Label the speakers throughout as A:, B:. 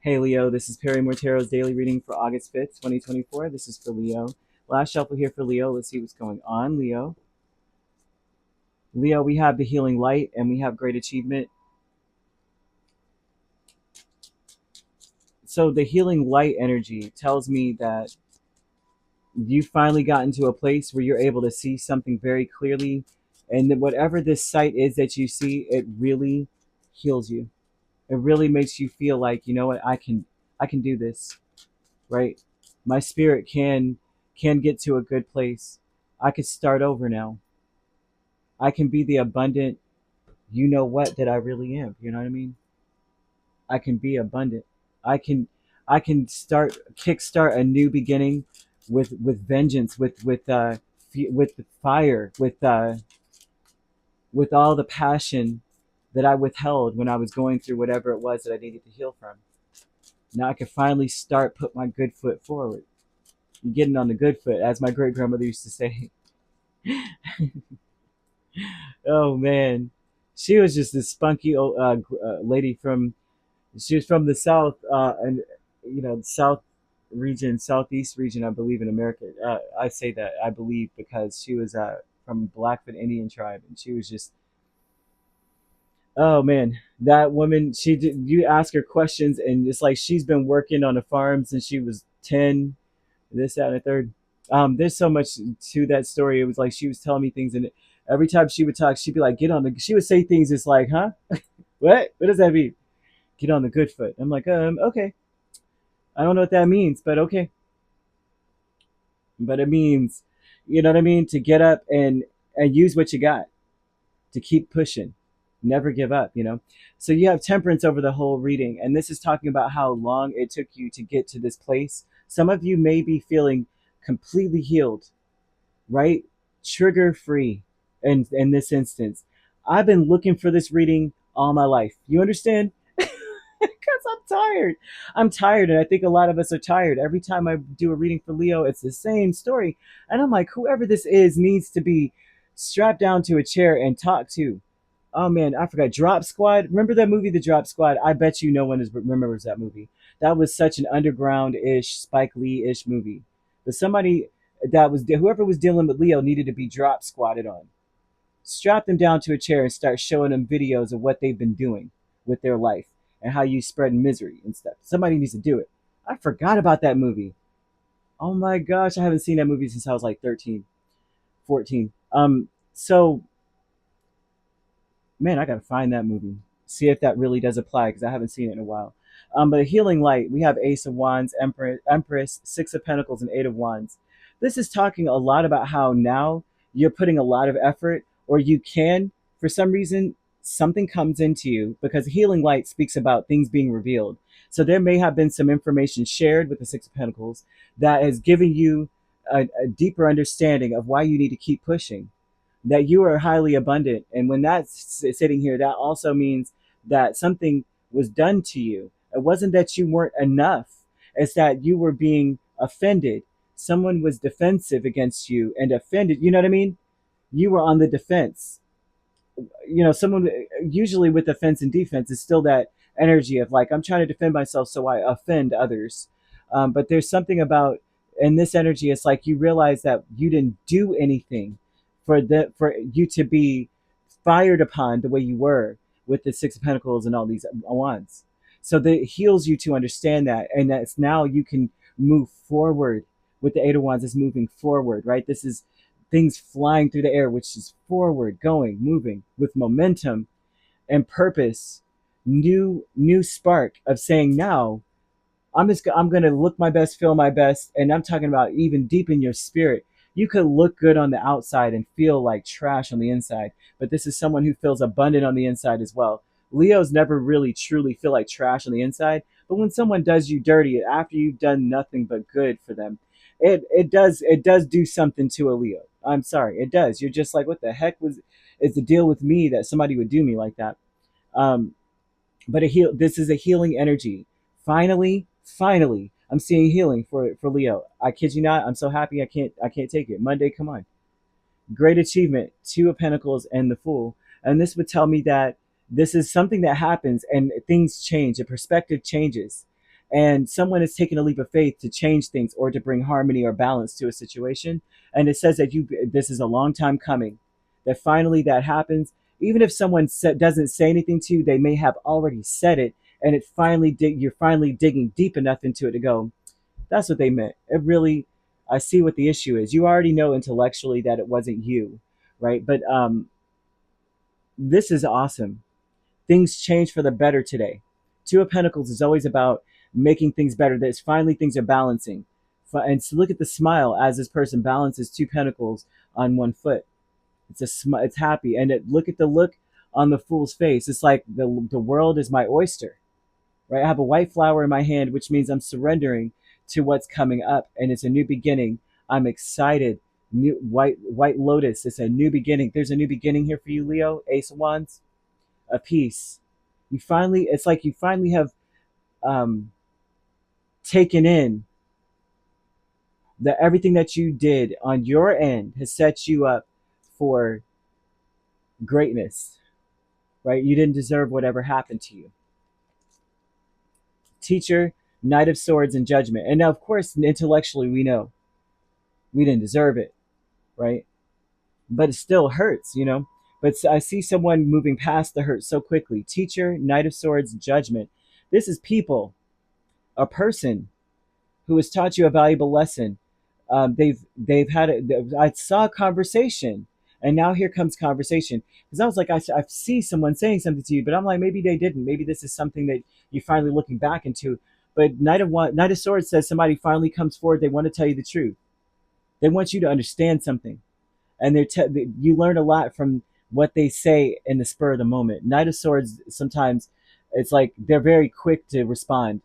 A: Hey Leo, this is Perrymore Tarot's daily reading for August 5th, 2024. This is for Leo. Last shuffle here for Leo. Let's see what's going on, Leo. Leo, we have the healing light and we have great achievement. So the healing light energy tells me that you finally got into a place where you're able to see something very clearly, and that whatever this sight is that you see, it really heals you. It really makes you feel like, you know what, I can do this, right? My spirit can get to a good place. I could start over now. I can be the abundant, you know what, that I really am. You know what I mean? I can be abundant. I can I can kickstart a new beginning with vengeance, with fire, with all the passion that I withheld when I was going through whatever it was that I needed to heal from. Now I can finally put my good foot forward. You're getting on the good foot, as my great grandmother used to say. Oh man, she was just this spunky old lady from. She was from the south, and south region, southeast region, I believe, in America. I say that I believe because she was from Blackfoot Indian tribe, and she was just, oh man, that woman. She did. You ask her questions, and it's like she's been working on a farm since she was 10. This, that, and the third. There's so much to that story. It was like she was telling me things, and every time she would talk, she'd be like, "Get on the." She would say things. It's like, "Huh? What? What does that mean? Get on the good foot." I'm like, okay. I don't know what that means, but okay. But it means, you know what I mean, to get up and use what you got, to keep pushing, never give up. So you have temperance over the whole reading, and this is talking about how long it took you to get to this place. Some of you may be feeling completely healed, right? Trigger free in this instance. I've been looking for this reading all my life. You understand? Because I'm tired. I'm tired, and I think a lot of us are tired. Every time I do a reading for Leo, it's the same story. And I'm like, whoever this is needs to be strapped down to a chair and talked to. Oh man, I forgot. Drop Squad. Remember that movie, The Drop Squad? I bet you no one remembers that movie. That was such an underground-ish, Spike Lee-ish movie. But somebody whoever was dealing with Leo needed to be drop squatted on. Strap them down to a chair and start showing them videos of what they've been doing with their life and how you spread misery and stuff. Somebody needs to do it. I forgot about that movie. Oh my gosh, I haven't seen that movie since I was like 13, 14. So man, I gotta find that movie. See if that really does apply because I haven't seen it in a while. But a healing light, we have Ace of Wands, Empress, Six of Pentacles, and Eight of Wands. This is talking a lot about how now you're putting a lot of effort, or you can, for some reason, something comes into you because healing light speaks about things being revealed. So there may have been some information shared with the Six of Pentacles that has given you a deeper understanding of why you need to keep pushing, that you are highly abundant. And when that's sitting here, that also means that something was done to you. It wasn't that you weren't enough, it's that you were being offended. Someone was defensive against you and offended. You know what I mean? You were on the defense. Someone, usually with offense and defense, is still that energy of like, I'm trying to defend myself, so I offend others. But there's something about, in this energy, it's like you realize that you didn't do anything for you to be fired upon the way you were with the Six of Pentacles and all these wands. So that heals you to understand that, and that's now you can move forward with the Eight of Wands. Is moving forward, right? This is things flying through the air, which is forward, going, moving with momentum and purpose. New spark of saying, now I'm gonna look my best, feel my best, and I'm talking about even deep in your spirit. You could look good on the outside and feel like trash on the inside, but this is someone who feels abundant on the inside as well. Leos never really truly feel like trash on the inside, but when someone does you dirty after you've done nothing but good for them, it does do something to a Leo. I'm sorry, it does. You're just like, what the heck is the deal with me that somebody would do me like that? Um, but this is a healing energy. Finally, I'm seeing healing for Leo. I kid you not. I'm so happy. I can't take it. Monday, come on. Great achievement. Two of Pentacles and the Fool. And this would tell me that this is something that happens and things change. The perspective changes. and someone is taking a leap of faith to change things or to bring harmony or balance to a situation. And it says that this is a long time coming, that finally that happens. Even if someone doesn't say anything to you, they may have already said it, and you're finally digging deep enough into it to go, that's what they meant. It really, I see what the issue is. You already know intellectually that it wasn't you, right? But this is awesome. Things change for the better today. Two of Pentacles is always about making things better. That finally things are balancing. And so look at the smile as this person balances two pentacles on one foot. It's happy, and look at the look on the fool's face. It's like the world is my oyster, right? I have a white flower in my hand, which means I'm surrendering to what's coming up, and it's a new beginning. I'm excited. New white lotus. It's a new beginning. There's a new beginning here for you, Leo. Ace of Wands, a peace. It's like you finally have um, taken in that everything that you did on your end has set you up for greatness, right? You didn't deserve whatever happened to you. Teacher, Knight of Swords, and Judgment. And now, of course, intellectually, we know we didn't deserve it, right? But it still hurts, you know? But I see someone moving past the hurt so quickly. Teacher, Knight of Swords, Judgment. This is people, a person who has taught you a valuable lesson. They've had I saw a conversation, and now here comes conversation, because I was like, I see someone saying something to you, but I'm like, maybe they didn't. Maybe this is something that you're finally looking back into. But Knight of Swords says somebody finally comes forward. They want to tell you the truth. They want you to understand something, and you learn a lot from what they say in the spur of the moment. Knight of Swords, sometimes it's like they're very quick to respond.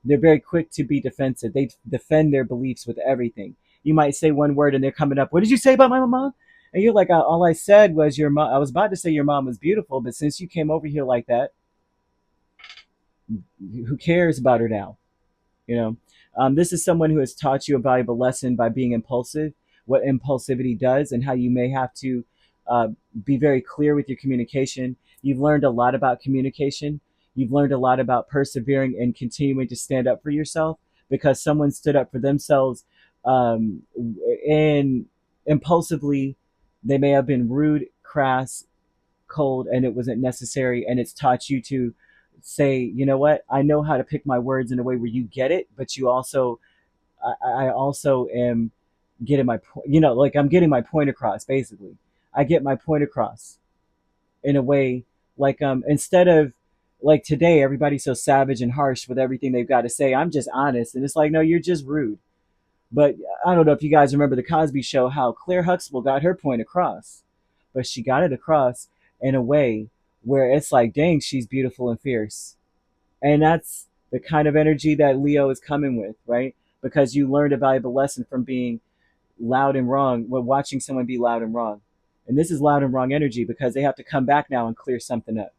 A: They're very quick to be defensive. They defend their beliefs with everything. You might say one word and they're coming up, what did you say about my mom? And you're like, all I said was your mom. I was about to say your mom was beautiful, but since you came over here like that, who cares about her now? You know, this is someone who has taught you a valuable lesson by being impulsive, what impulsivity does, and how you may have to uh, be very clear with your communication. You've learned a lot about communication. You've learned a lot about persevering and continuing to stand up for yourself, because someone stood up for themselves, and impulsively. They may have been rude, crass, cold, and it wasn't necessary, and it's taught you to say, you know what, I know how to pick my words in a way where you get it, but you also, I also am getting my point, like I'm getting my point across. Basically, I get my point across in a way, like, instead of, like, today everybody's so savage and harsh with everything they've got to say. I'm just honest, and it's like, no, you're just rude. But I don't know if you guys remember the Cosby Show, how Claire Huxtable got her point across, but she got it across in a way where it's like, dang, she's beautiful and fierce. And that's the kind of energy that Leo is coming with, right? Because you learned a valuable lesson from being loud and wrong, when watching someone be loud and wrong. And this is loud and wrong energy, because they have to come back now and clear something up.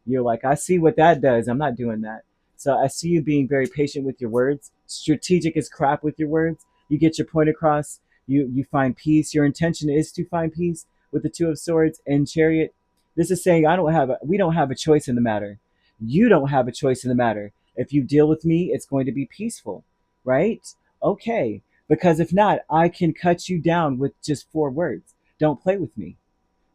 A: You're like, I see what that does. I'm not doing that. So I see you being very patient with your words, strategic as crap with your words. You get your point across. You find peace. Your intention is to find peace with the Two of Swords and Chariot. This is saying we don't have a choice in the matter. You don't have a choice in the matter. If you deal with me, it's going to be peaceful, right? Okay. Because if not, I can cut you down with just 4 words. Don't play with me.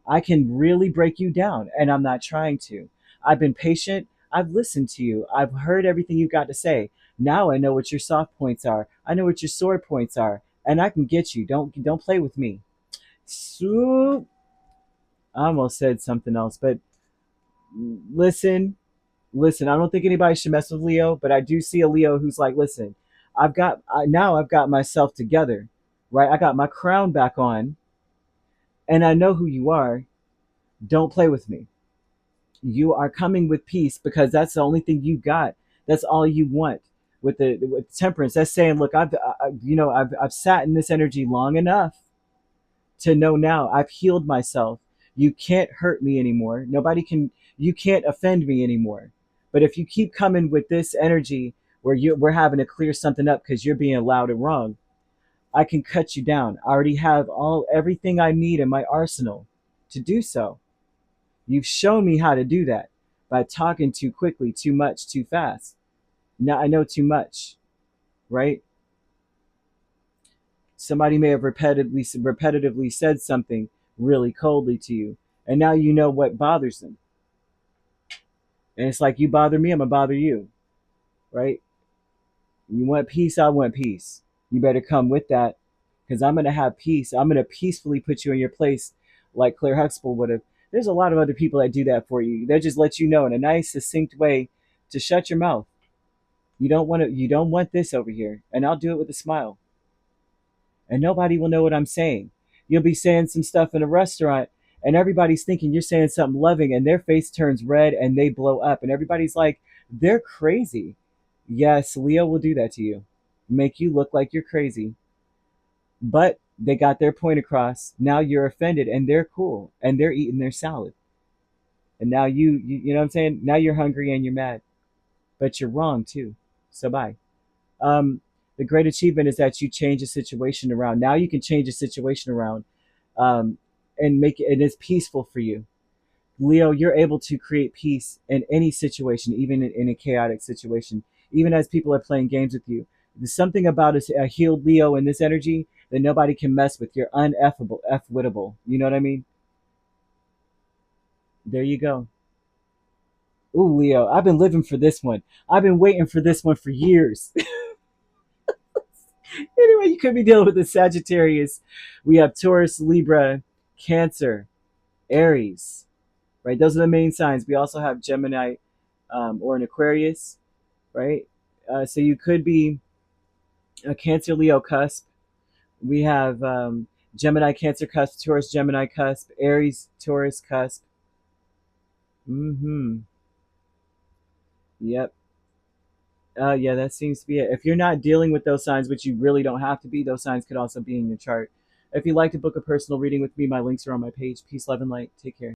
A: I can really break you down, and I'm not trying to. I've been patient. I've listened to you. I've heard everything you've got to say. Now I know what your soft points are. I know what your sore points are, and I can get you. Don't play with me. So I almost said something else, but listen, listen. I don't think anybody should mess with Leo, but I do see a Leo who's like, listen, now I've got myself together, right? I got my crown back on, and I know who you are. Don't play with me. You are coming with peace, because that's the only thing you got. That's all you want. With temperance, that's saying, look, I've sat in this energy long enough to know now I've healed myself. You can't hurt me anymore. You can't offend me anymore. But if you keep coming with this energy where we're having to clear something up because you're being loud and wrong, I can cut you down. I already have everything I need in my arsenal to do so. You've shown me how to do that by talking too quickly, too much, too fast. Now I know too much, right? Somebody may have repetitively said something really coldly to you, and now you know what bothers them. And it's like, you bother me, I'm gonna bother you, right? You want peace, I want peace. You better come with that, because I'm gonna have peace. I'm gonna peacefully put you in your place, like Claire Huxtable would have. There's a lot of other people that do that for you. They just let you know in a nice, succinct way to shut your mouth. You don't want to. You don't want this over here, and I'll do it with a smile, and nobody will know what I'm saying. You'll be saying some stuff in a restaurant, and everybody's thinking you're saying something loving, and their face turns red and they blow up, and everybody's like, they're crazy. Yes, Leo will do that to you, make you look like you're crazy, but they got their point across. Now you're offended, and they're cool, and they're eating their salad, and now you know what I'm saying. Now you're hungry and you're mad, but you're wrong too. So bye. Um, the great achievement is that you change a situation around. Now you can change a situation around, um, and make it, and it's peaceful for you. Leo, you're able to create peace in any situation, even in a chaotic situation, even as people are playing games with you. There's something about a healed Leo in this energy that nobody can mess with. You're uneffable, F-wittable. You know what I mean? There you go. Ooh, Leo, I've been living for this one. I've been waiting for this one for years. Anyway, you could be dealing with the Sagittarius. We have Taurus, Libra, Cancer, Aries, right? Those are the main signs. We also have Gemini, or an Aquarius, right? So you could be a Cancer, Leo cusp. We have Gemini, Cancer cusp, Taurus, Gemini cusp, Aries, Taurus cusp. Mm-hmm. Yep. Yeah, that seems to be it. If you're not dealing with those signs, which you really don't have to be, those signs could also be in your chart. If you'd like to book a personal reading with me, my links are on my page. Peace, love, and light. Take care.